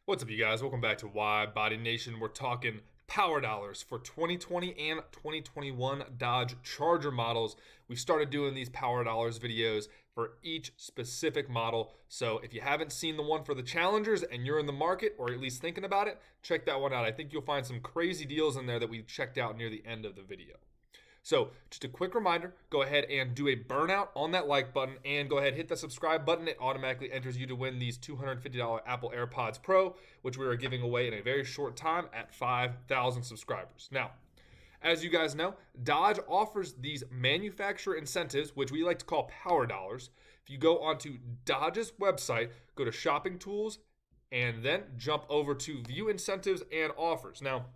What's up, you guys? Welcome back to Widebody Nation. We're talking power dollars for 2020 and 2021 Dodge Charger models. We started doing these power dollars videos for each specific model. So if you haven't seen the one for the Challengers and you're in the market, or at least thinking about it, check that one out. I think you'll find some crazy deals in there that we checked out near the end of the video. So just a quick reminder, go ahead and do a burnout on that like button and go ahead and hit the subscribe button. It automatically enters you to win these $250 Apple AirPods Pro, which we are giving away in a very short time at 5,000 subscribers. Now, as you guys know, Dodge offers these manufacturer incentives, which we like to call power dollars. If you go onto Dodge's website, go to shopping tools, and then jump over to view incentives and offers. Now,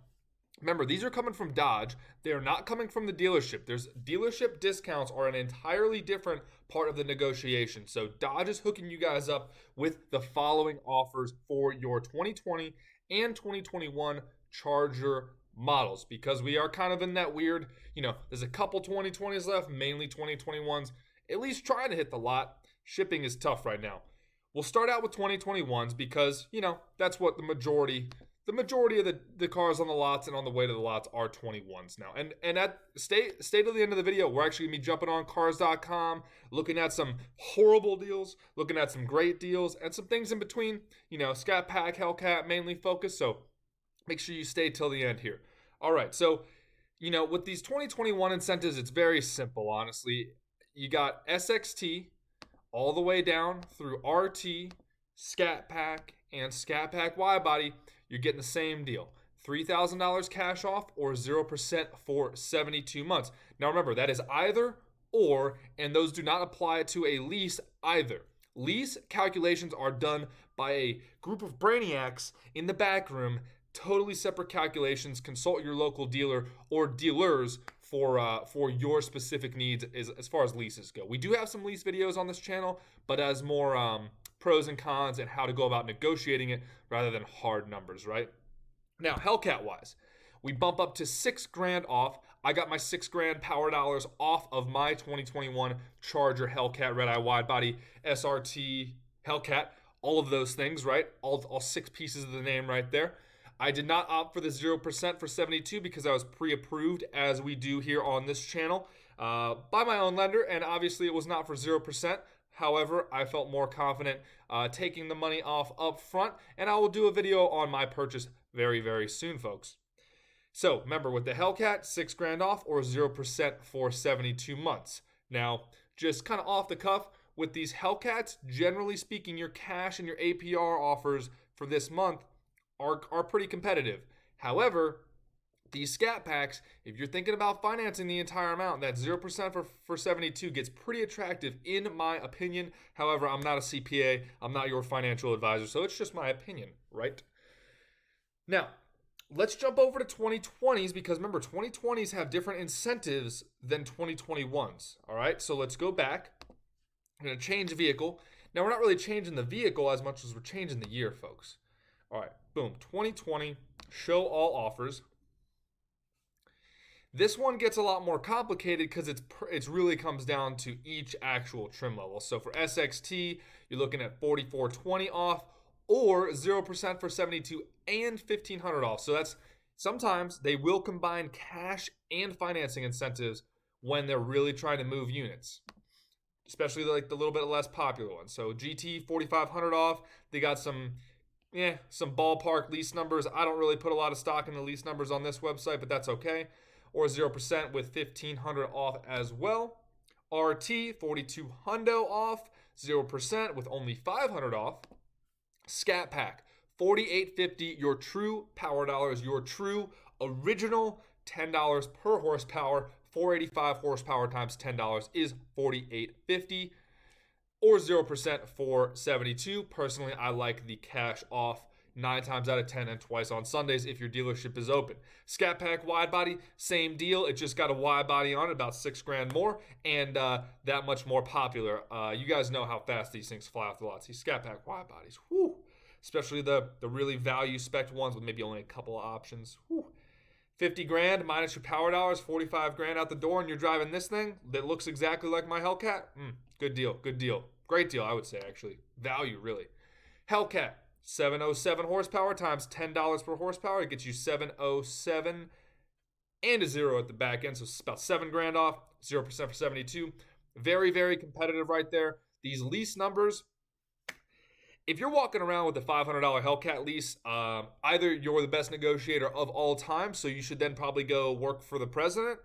remember, these are coming from Dodge. They are not coming from the dealership. There's dealership discounts are an entirely different part of the negotiation. So Dodge is hooking you guys up with the following offers for your 2020 and 2021 Charger models, because we are kind of in that weird, there's a couple 2020s left, mainly 2021s, at least trying to hit the lot. Shipping is tough right now. We'll start out with 2021s because, that's what the majority of the cars on the lots and on the way to the lots are 21s now. And at stay to the end of the video, we're actually going to be jumping on cars.com, looking at some horrible deals, looking at some great deals, and some things in between. Scat Pack, Hellcat mainly focused, so make sure you stay till the end here. All right, so, with these 2021 incentives, it's very simple, honestly. You got SXT all the way down through RT, Scat Pack, and Scat Pack Widebody. You're getting the same deal. $3,000 cash off or 0% for 72 months. Now remember, that is either or, and those do not apply to a lease either. Lease calculations are done by a group of brainiacs in the back room, totally separate calculations. Consult your local dealer or dealers for your specific needs as far as leases go. We do have some lease videos on this channel, but as more pros and cons and how to go about negotiating it rather than hard numbers, right? Now, Hellcat wise, we bump up to $6,000 off. I got my $6,000 power dollars off of my 2021 Charger Hellcat Redeye Widebody SRT Hellcat. All of those things, right? All six pieces of the name right there. I did not opt for the 0% for 72 because I was pre-approved, as we do here on this channel, by my own lender, and obviously it was not for 0%. However, I felt more confident taking the money off up front, and I will do a video on my purchase very, very soon, folks. So remember, with the Hellcat, $6,000 off or 0% for 72 months. Now, just kind of off the cuff, with these Hellcats, generally speaking, your cash and your APR offers for this month are pretty competitive. However, these Scat Packs, if you're thinking about financing the entire amount, that 0% for 72 gets pretty attractive in my opinion. However, I'm not a CPA. I'm not your financial advisor, so it's just my opinion, right? Now, let's jump over to 2020s because remember, 2020s have different incentives than 2021s, all right? So let's go back. I'm going to change vehicle. Now, we're not really changing the vehicle as much as we're changing the year, folks. All right, boom, 2020, show all offers. This one gets a lot more complicated because it's really comes down to each actual trim level. So for SXT, you're looking at $4,420 off or 0% for 72 and $1,500 off. So that's sometimes they will combine cash and financing incentives when they're really trying to move units, especially like the little bit less popular ones. So GT $4,500 off. They got some ballpark lease numbers. I don't really put a lot of stock in the lease numbers on this website, but that's okay. Or 0% with $1,500 off as well. RT, $4,200 off, 0% with only $500 off. Scat Pack, $4,850, your true power dollars, your true original $10 per horsepower. 485 horsepower times $10 is $4,850. Or 0% for 72. Personally, I like the cash off 9 times out of 10 and twice on Sundays if your dealership is open. Scat Pack Widebody, same deal. It just got a wide body on it, about $6,000 more, and that much more popular. You guys know how fast these things fly off the lots. These Scat Pack Widebodies, whoo! Especially the really value spec ones with maybe only a couple of options. Whoo. $50,000 minus your power dollars, $45,000 out the door, and you're driving this thing that looks exactly like my Hellcat. Good deal, good deal. Great deal, I would say, actually. Value, really. Hellcat, 707 horsepower times $10 per horsepower. It gets you 707 and a zero at the back end. So it's about 7 grand off, 0% for 72. Very, very competitive right there. These lease numbers, if you're walking around with a $500 Hellcat lease, either you're the best negotiator of all time, so you should then probably go work for the president,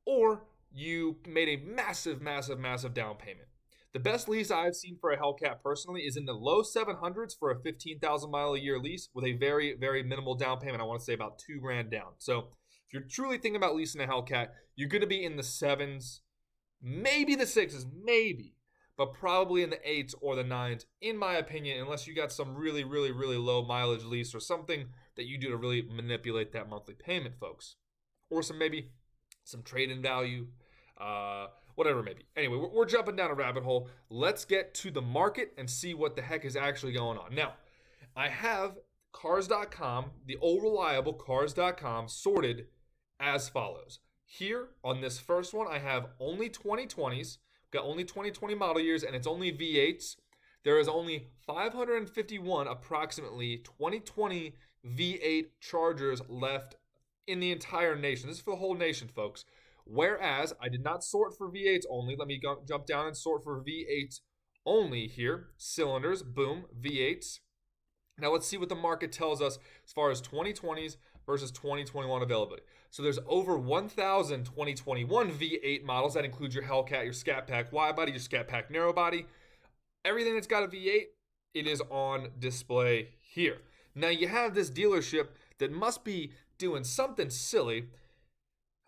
or you made a massive, massive, massive down payment. The best lease I've seen for a Hellcat personally is in the low 700s for a 15,000 mile a year lease with a very, very minimal down payment. I want to say about 2 grand down. So if you're truly thinking about leasing a Hellcat, you're going to be in the 7s, maybe the 6s, maybe, but probably in the 8s or the 9s, in my opinion, unless you got some really, really, really low mileage lease or something that you do to really manipulate that monthly payment, folks. Or maybe some trade-in value, whatever it may be. Anyway, we're jumping down a rabbit hole. Let's get to the market and see what the heck is actually going on. Now, I have Cars.com, the old reliable Cars.com, sorted as follows. Here on this first one, I have only 2020s, got only 2020 model years, and it's only V8s. There is only 551 approximately 2020 V8 Chargers left in the entire nation. This is for the whole nation, folks. Whereas I did not sort for V8s only. Let me jump down and sort for V8s only here. Cylinders, boom, V8s. Now let's see what the market tells us as far as 2020s versus 2021 availability. So there's over 1,000 2021 V8 models. That includes your Hellcat, your Scat Pack Widebody, your Scat Pack Narrow Body. Everything that's got a V8, it is on display here. Now you have this dealership that must be doing something silly.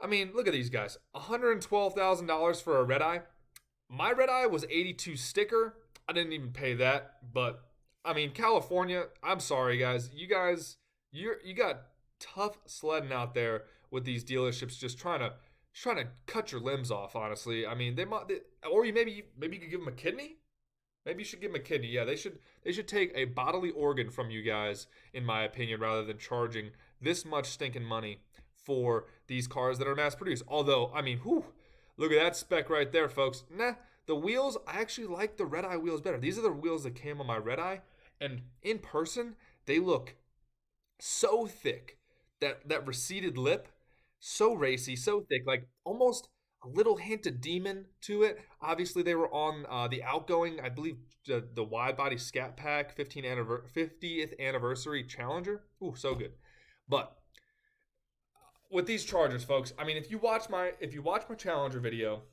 I mean, look at these guys. $112,000 for a Redeye. My Redeye was 82 sticker. I didn't even pay that, but I mean, California, I'm sorry guys. You got tough sledding out there with these dealerships just trying to cut your limbs off, honestly. I mean, or maybe you could give them a kidney? Maybe you should give them a kidney. Yeah, they should take a bodily organ from you guys, in my opinion, rather than charging this much stinking money for these cars that are mass produced. Although, I mean, look at that spec right there, folks. Nah, the wheels, I actually like the Redeye wheels better. These are the wheels that came on my Redeye, and in person, they look so thick. That receded lip, so racy, so thick, like almost a little hint of demon to it. Obviously, they were on the outgoing, I believe, the Widebody Scat Pack 50th anniversary Challenger. Ooh, so good. But with these Chargers, folks, I mean, if you watch my Challenger video,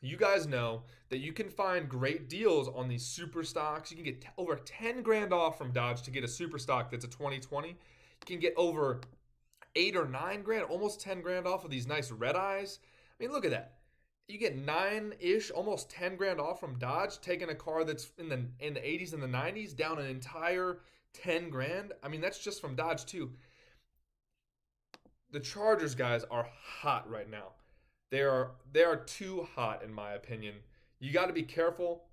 you guys know that you can find great deals on these super stocks. You can get over 10 grand off from Dodge to get a super stock that's a 2020. You can get over 8 or 9 grand, almost 10 grand off of these nice Redeyes. I mean, look at that. You get 9-ish, almost 10 grand off from Dodge, taking a car that's in the 80s and the 90s down an entire 10 grand. I mean, that's just from Dodge too. The Chargers, guys, are hot right now. They are too hot, in my opinion. You got to be careful.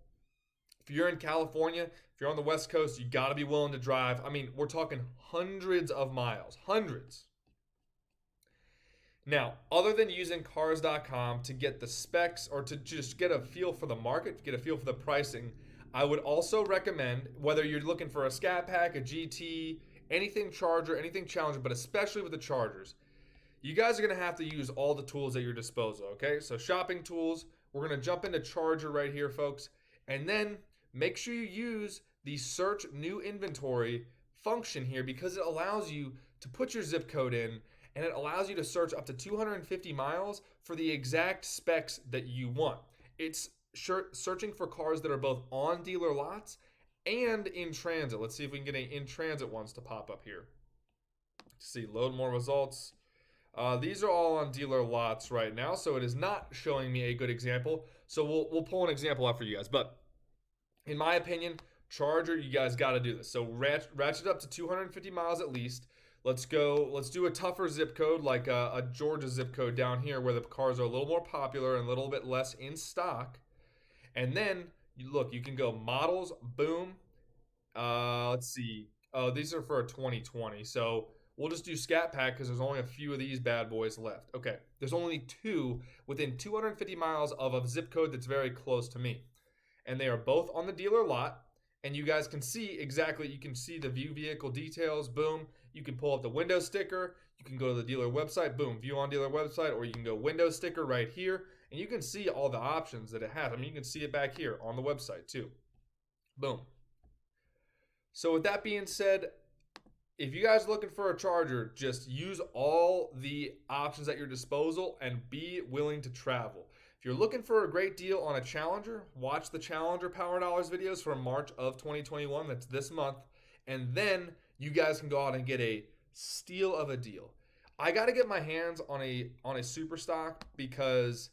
If you're in California, if you're on the West Coast, you got to be willing to drive. I mean, we're talking hundreds of miles. Hundreds. Now, other than using Cars.com to get the specs or to just get a feel for the market, to get a feel for the pricing, I would also recommend, whether you're looking for a Scat Pack, a GT, anything Charger, anything Challenger, but especially with the Chargers, you guys are going to have to use all the tools at your disposal, okay? So shopping tools, we're going to jump into Charger right here, folks. And then make sure you use the search new inventory function here because it allows you to put your zip code in and it allows you to search up to 250 miles for the exact specs that you want. It's searching for cars that are both on dealer lots and in transit. Let's see if we can get any in transit ones to pop up here. Let's see, load more results. These are all on dealer lots right now, so it is not showing me a good example. So we'll pull an example out for you guys. But in my opinion, Charger, you guys got to do this. So ratchet up to 250 miles at least. Let's do a tougher zip code like a Georgia zip code down here where the cars are a little more popular and a little bit less in stock. And then, you can go models, boom. Let's see. Oh, these are for a 2020. So we'll just do Scat Pack because there's only a few of these bad boys left. Okay, there's only 2 within 250 miles of a zip code that's very close to me. And they are both on the dealer lot. and you guys can see exactly, you can see the view vehicle details, boom. You can pull up the window sticker, you can go to the dealer website, boom, view on dealer website, or you can go window sticker right here, and you can see all the options that it has. I mean, you can see it back here on the website too. Boom. So with that being said, if you guys are looking for a charger, just use all the options at your disposal and be willing to travel. If you're looking for a great deal on a Challenger, watch the Challenger Power Dollars videos from March of 2021. That's this month. And then you guys can go out and get a steal of a deal. I got to get my hands on a super stock because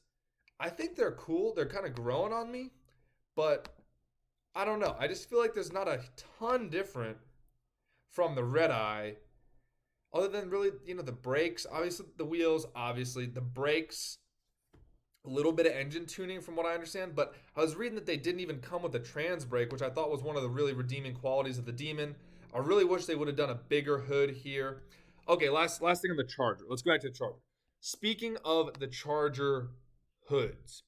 I think they're cool. They're kind of growing on me, but I don't know. I just feel like there's not a ton different from the Redeye, other than really, the brakes, obviously the wheels, obviously the brakes, a little bit of engine tuning from what I understand. But I was reading that they didn't even come with a trans brake, which I thought was one of the really redeeming qualities of the Demon. I really wish they would have done a bigger hood here. Okay, last thing on the Charger. Let's go back to the Charger. Speaking of the Charger hoods,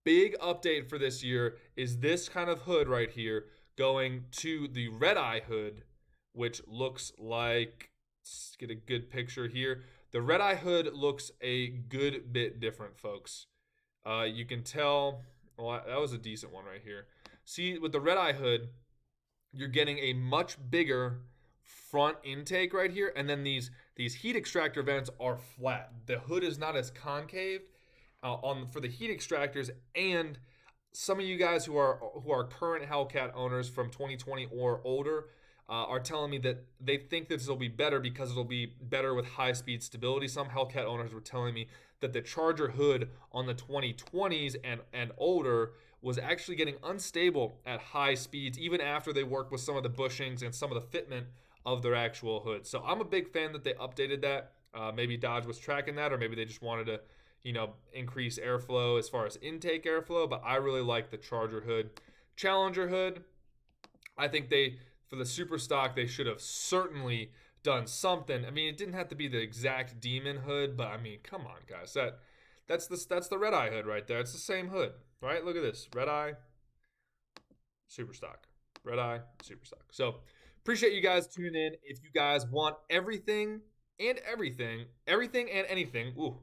big update for this year is this kind of hood right here going to the Redeye hood, which looks like, let's get a good picture here. The Redeye hood looks a good bit different, folks. You can tell, well, that was a decent one right here. See, with the Redeye hood, you're getting a much bigger front intake right here, and then these heat extractor vents are flat. The hood is not as concaved for the heat extractors, and some of you guys who are current Hellcat owners from 2020 or older are telling me that they think this will be better because it'll be better with high-speed stability. Some Hellcat owners were telling me that the Charger hood on the 2020s and older was actually getting unstable at high speeds, even after they worked with some of the bushings and some of the fitment of their actual hood. So I'm a big fan that they updated that. Maybe Dodge was tracking that, or maybe they just wanted to, increase airflow as far as intake airflow. But I really like the Charger hood. Challenger hood, I think for the super stock, they should have certainly done something. I mean, it didn't have to be the exact Demon hood, but I mean, come on, guys. That's the Redeye hood right there. It's the same hood, right? Look at this. Redeye, super stock. Redeye, super stock. So appreciate you guys tuning in. If you guys want everything and anything, ooh,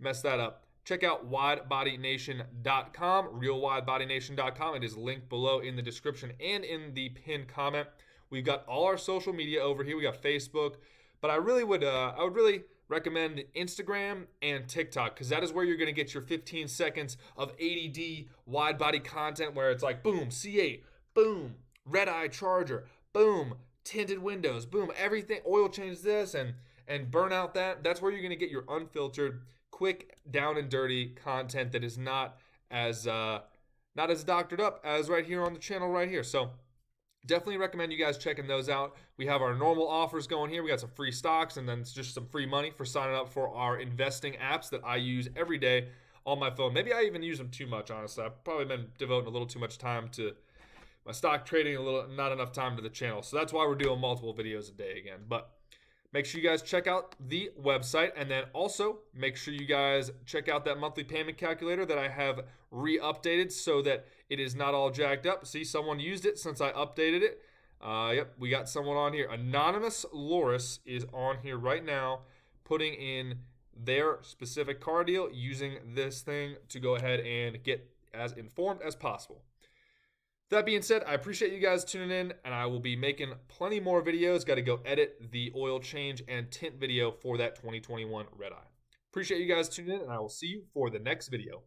messed that up. Check out widebodynation.com, realwidebodynation.com. It is linked below in the description and in the pinned comment. We've got all our social media over here. We got Facebook, but I would really recommend Instagram and TikTok, because that is where you're going to get your 15 seconds of ADD wide body content, where it's like boom C8, boom Redeye Charger, boom tinted windows, boom everything, oil change this and burn out that. That's where you're going to get your unfiltered, quick, down and dirty content that is not as doctored up as right here on the channel right here. So definitely recommend you guys checking those out. We have our normal offers going here. We got some free stocks, and then it's just some free money for signing up for our investing apps that I use every day on my phone. Maybe I even use them too much, honestly. I've probably been devoting a little too much time to my stock trading, not enough time to the channel. So that's why we're doing multiple videos a day again. But make sure you guys check out the website, and then also make sure you guys check out that monthly payment calculator that I have re-updated so that it is not all jacked up. See, someone used it since I updated it. Yep, we got someone on here. Anonymous Loris is on here right now, putting in their specific car deal using this thing to go ahead and get as informed as possible. That being said, I appreciate you guys tuning in, and I will be making plenty more videos. Got to go edit the oil change and tint video for that 2021 Redeye. Appreciate you guys tuning in, and I will see you for the next video.